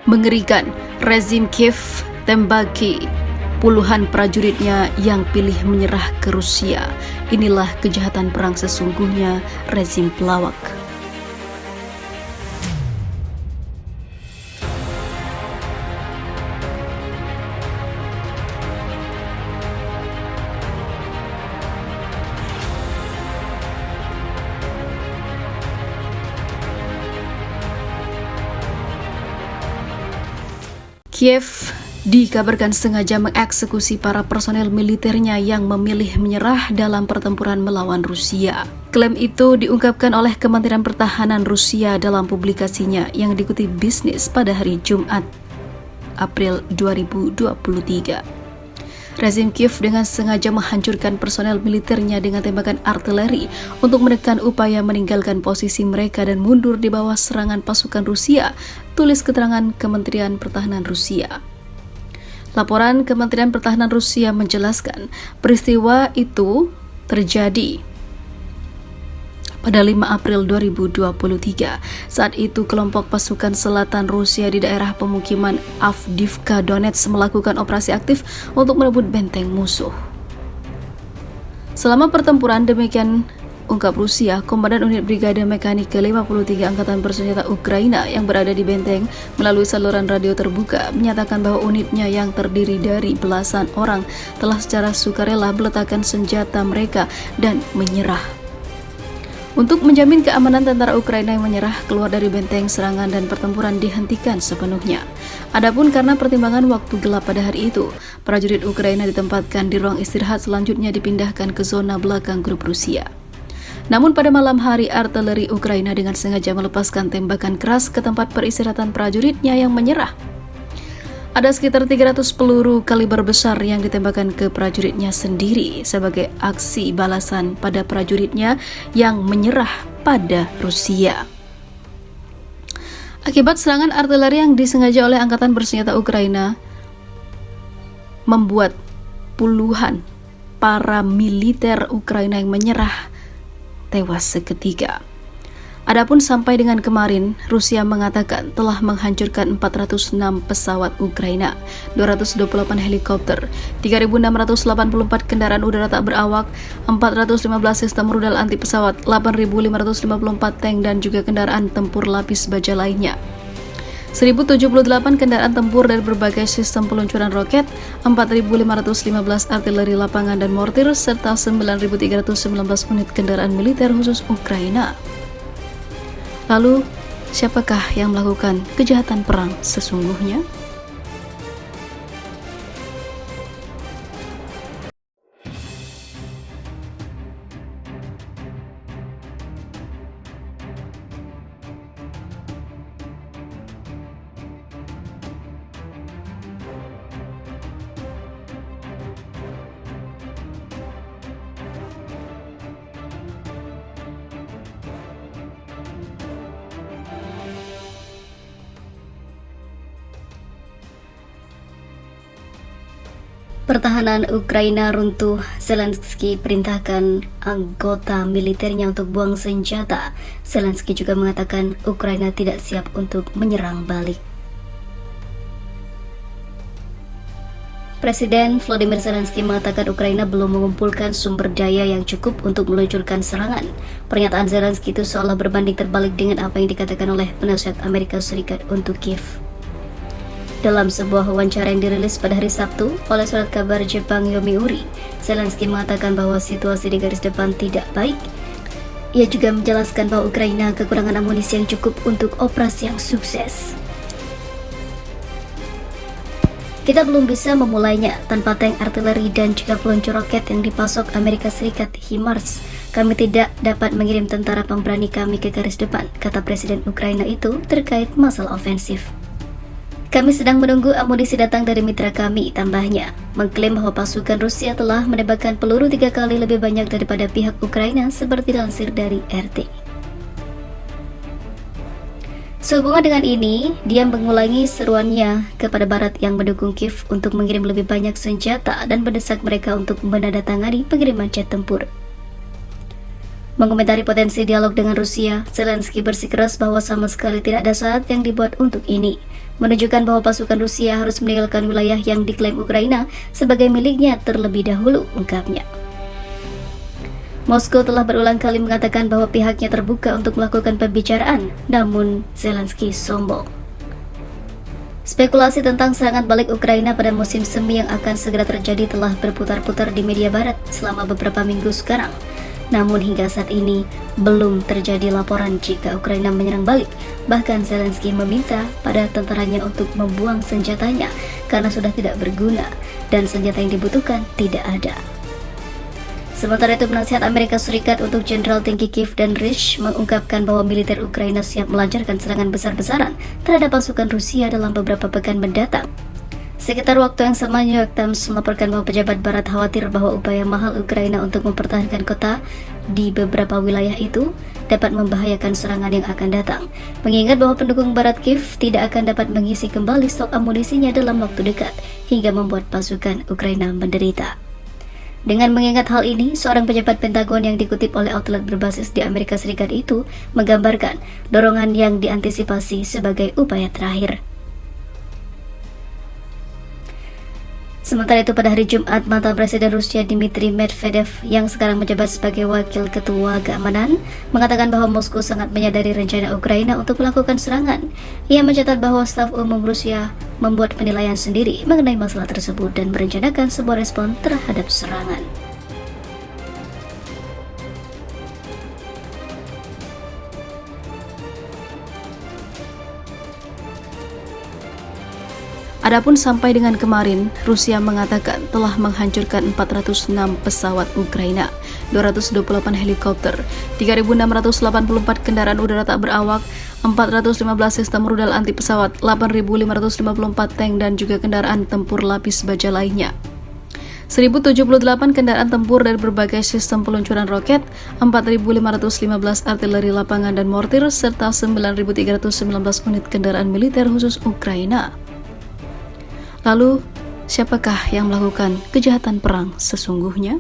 Mengerikan, rezim Kiev tembaki puluhan prajuritnya yang pilih menyerah ke Rusia. Inilah kejahatan perang sesungguhnya rezim pelawak. Kiev dikabarkan sengaja mengeksekusi para personel militernya yang memilih menyerah dalam pertempuran melawan Rusia. Klaim itu diungkapkan oleh Kementerian Pertahanan Rusia dalam publikasinya yang diikuti bisnis pada hari Jumat, April 2023. Rezim Kiev dengan sengaja menghancurkan personel militernya dengan tembakan artileri untuk menekan upaya meninggalkan posisi mereka dan mundur di bawah serangan pasukan Rusia, tulis keterangan Kementerian Pertahanan Rusia. Laporan Kementerian Pertahanan Rusia menjelaskan peristiwa itu terjadi pada 5 April 2023. Saat itu kelompok pasukan selatan Rusia di daerah pemukiman Avdiivka Donetsk melakukan operasi aktif untuk merebut benteng musuh. Selama pertempuran, demikian ungkap Rusia, Komandan Unit Brigade Mekanik ke-53 Angkatan Bersenjata Ukraina yang berada di benteng melalui saluran radio terbuka menyatakan bahwa unitnya yang terdiri dari belasan orang telah secara sukarela meletakkan senjata mereka dan menyerah. Untuk menjamin keamanan tentara Ukraina yang menyerah keluar dari benteng, serangan dan pertempuran dihentikan sepenuhnya. Adapun karena pertimbangan waktu gelap pada hari itu, prajurit Ukraina ditempatkan di ruang istirahat, selanjutnya dipindahkan ke zona belakang grup Rusia. Namun pada malam hari, artileri Ukraina dengan sengaja melepaskan tembakan keras ke tempat peristirahatan prajuritnya yang menyerah. Ada sekitar 300 peluru kaliber besar yang ditembakkan ke prajuritnya sendiri sebagai aksi balasan pada prajuritnya yang menyerah pada Rusia. Akibat serangan artileri yang disengaja oleh Angkatan Bersenjata Ukraina, membuat puluhan para militer Ukraina yang menyerah tewas seketika. Adapun sampai dengan kemarin, Rusia mengatakan telah menghancurkan 406 pesawat Ukraina, 228 helikopter, 3.684 kendaraan udara tak berawak, 415 sistem rudal anti pesawat, 8.554 tank dan juga kendaraan tempur lapis baja lainnya. 1.078 kendaraan tempur dari berbagai sistem peluncuran roket, 4.515 artileri lapangan dan mortir, serta 9.319 unit kendaraan militer khusus Ukraina. Lalu, siapakah yang melakukan kejahatan perang sesungguhnya? Pertahanan Ukraina runtuh, Zelensky perintahkan anggota militernya untuk buang senjata. Zelensky juga mengatakan Ukraina tidak siap untuk menyerang balik. Presiden Volodymyr Zelensky mengatakan Ukraina belum mengumpulkan sumber daya yang cukup untuk meluncurkan serangan. Pernyataan Zelensky itu seolah berbanding terbalik dengan apa yang dikatakan oleh penasihat Amerika Serikat untuk Kiev. Dalam sebuah wawancara yang dirilis pada hari Sabtu oleh surat kabar Jepang Yomiuri, Zelensky mengatakan bahwa situasi di garis depan tidak baik. Ia juga menjelaskan bahwa Ukraina kekurangan amunisi yang cukup untuk operasi yang sukses. Kita belum bisa memulainya tanpa tank artileri dan juga peluncur roket yang dipasok Amerika Serikat HIMARS. Kami tidak dapat mengirim tentara pemberani kami ke garis depan, kata Presiden Ukraina itu terkait masalah ofensif. Kami sedang menunggu amunisi datang dari mitra kami, tambahnya. Mengklaim bahwa pasukan Rusia telah menembakkan peluru 3 kali lebih banyak daripada pihak Ukraina seperti dilansir dari RT. Sehubungan dengan ini, dia mengulangi seruannya kepada Barat yang mendukung Kiev untuk mengirim lebih banyak senjata dan mendesak mereka untuk menandatangani pengiriman jet tempur. Mengomentari potensi dialog dengan Rusia, Zelensky bersikeras bahwa sama sekali tidak ada syarat yang dibuat untuk ini, menunjukkan bahwa pasukan Rusia harus meninggalkan wilayah yang diklaim Ukraina sebagai miliknya terlebih dahulu, ungkapnya. Moskow telah berulang kali mengatakan bahwa pihaknya terbuka untuk melakukan pembicaraan, namun Zelensky sombong. Spekulasi tentang serangan balik Ukraina pada musim semi yang akan segera terjadi telah berputar-putar di media barat selama beberapa minggu sekarang. Namun hingga saat ini belum terjadi laporan jika Ukraina menyerang balik. Bahkan Zelensky meminta pada tentaranya untuk membuang senjatanya karena sudah tidak berguna dan senjata yang dibutuhkan tidak ada. Sementara itu, penasihat Amerika Serikat untuk Jenderal Tinggi Kiev dan Rich mengungkapkan bahwa militer Ukraina siap melancarkan serangan besar-besaran terhadap pasukan Rusia dalam beberapa pekan mendatang. Sekitar waktu yang sama, New York Times melaporkan bahwa pejabat barat khawatir bahwa upaya mahal Ukraina untuk mempertahankan kota di beberapa wilayah itu dapat membahayakan serangan yang akan datang. Mengingat bahwa pendukung barat Kiev tidak akan dapat mengisi kembali stok amunisinya dalam waktu dekat, hingga membuat pasukan Ukraina menderita. Dengan mengingat hal ini, seorang pejabat Pentagon yang dikutip oleh outlet berbasis di Amerika Serikat itu menggambarkan dorongan yang diantisipasi sebagai upaya terakhir. Sementara itu, pada hari Jumat, mantan Presiden Rusia Dmitry Medvedev yang sekarang menjabat sebagai Wakil Ketua Keamanan mengatakan bahwa Moskow sangat menyadari rencana Ukraina untuk melakukan serangan. Ia mencatat bahwa staf umum Rusia membuat penilaian sendiri mengenai masalah tersebut dan merencanakan sebuah respon terhadap serangan. Adapun sampai dengan kemarin, Rusia mengatakan telah menghancurkan 406 pesawat Ukraina, 228 helikopter, 3.684 kendaraan udara tak berawak, 415 sistem rudal anti pesawat, 8.554 tank dan juga kendaraan tempur lapis baja lainnya. 1.078 kendaraan tempur dari berbagai sistem peluncuran roket, 4.515 artileri lapangan dan mortir, serta 9.319 unit kendaraan militer khusus Ukraina. Lalu, siapakah yang melakukan kejahatan perang sesungguhnya?